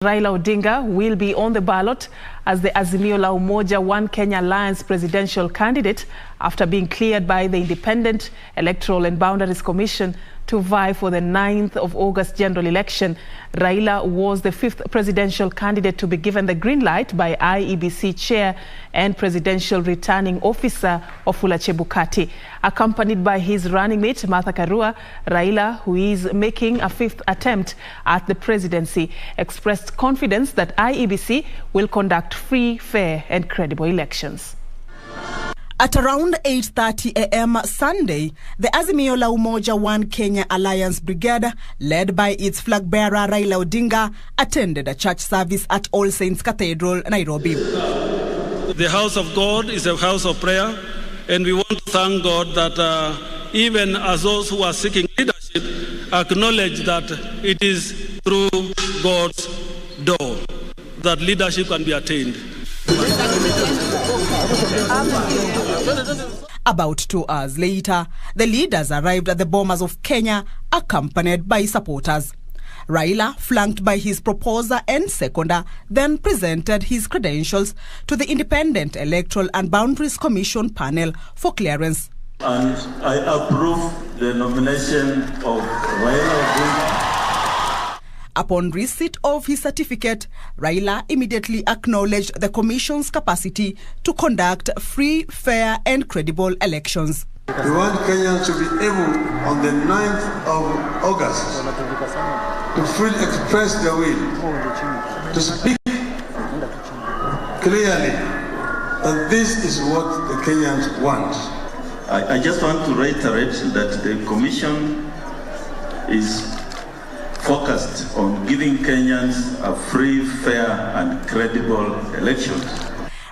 Raila Odinga will be on the ballot as the Azimio la Umoja-One Kenya Alliance presidential candidate after being cleared by the Independent Electoral and Boundaries Commission to vie for the 9th of August general election. Raila was the 5th presidential candidate to be given the green light by IEBC Chair and Presidential Returning Officer Wafula Chebikati. Accompanied by his running mate Martha Karua, Raila, who is making a 5th attempt at the presidency, expressed confidence that IEBC will conduct free, fair and credible elections. At around 8:30 a.m. Sunday, the Azimio la Umoja-One Kenya Alliance Brigade, led by its flag bearer Raila Odinga, attended a church service at All Saints Cathedral, Nairobi. The house of God is a house of prayer, and we want to thank God that even as those who are seeking leadership acknowledge that it is through God's door that leadership can be attained. About 2 hours later, the leaders arrived at the Bomas of Kenya, accompanied by supporters. Raila, flanked by his proposer and seconder, then presented his credentials to the Independent Electoral and Boundaries Commission panel for clearance. And I approve the nomination of Raila Odinga. Upon receipt of his certificate, Raila immediately acknowledged the Commission's capacity to conduct free, fair and credible elections. We want Kenyans to be able, on the 9th of August, to freely express their will, to speak clearly, that this is what the Kenyans want. I just want to reiterate that the Commission is focused on giving Kenyans a free, fair and credible election.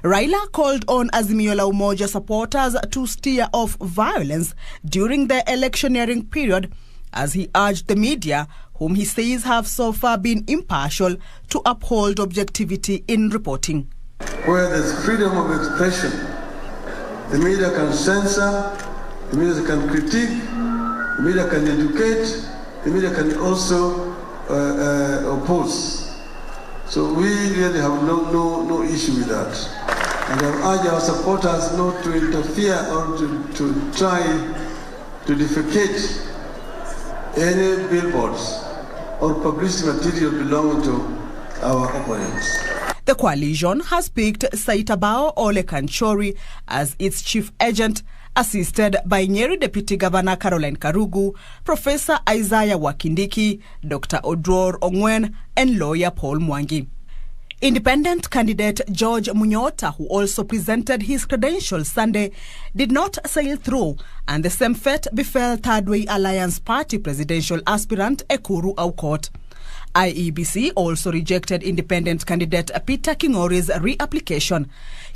Raila called on Azimio la Umoja supporters to steer off violence during the electioneering period, as he urged the media, whom he says have so far been impartial, to uphold objectivity in reporting. Where there's freedom of expression, the media can censor, the media can critique, the media can educate, the media can also oppose. So we really have no issue with that. And I urge our supporters not to interfere or to try to defecate any billboards or publicity material belonging to our opponents. The coalition has picked Saitabao Ole Kanchori as its chief agent, assisted by Nyeri Deputy Governor Caroline Karugu, Professor Isaiah Wakindiki, Dr. Odror Ongwen, and lawyer Paul Mwangi. Independent candidate George Munyota, who also presented his credentials Sunday, did not sail through, and the same fate befell Third Way Alliance Party presidential aspirant Ekuru Aukot. IEBC also rejected independent candidate Peter King'ori's reapplication.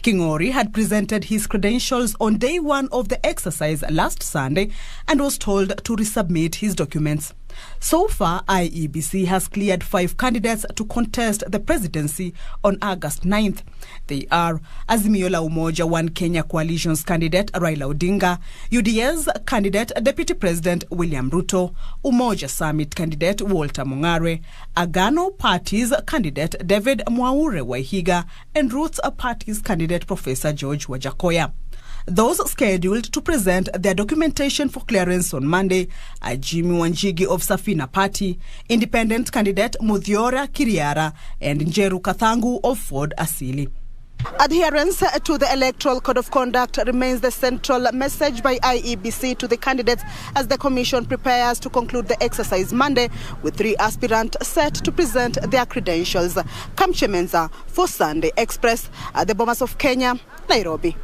King'ori had presented his credentials on day 1 of the exercise last Sunday and was told to resubmit his documents. So far, IEBC has cleared 5 candidates to contest the presidency on August 9th. They are Azimio la Umoja-One Kenya Coalition's candidate Raila Odinga, UDA's candidate Deputy President William Ruto, Umoja Summit candidate Walter Mung'are, Agano Party's candidate David Mwaure Waihiga, and Roots Party's candidate Professor George Wajakoya. Those scheduled to present their documentation for clearance on Monday are Jimmy Wanjigi of Safina Party, independent candidate Muthiora Kiriara, and Njeru Kathangu of Ford Asili. Adherence to the Electoral Code of Conduct remains the central message by IEBC to the candidates as the Commission prepares to conclude the exercise Monday, with 3 aspirants set to present their credentials. Kamche Menza for Sunday Express at the Bomas of Kenya, Nairobi.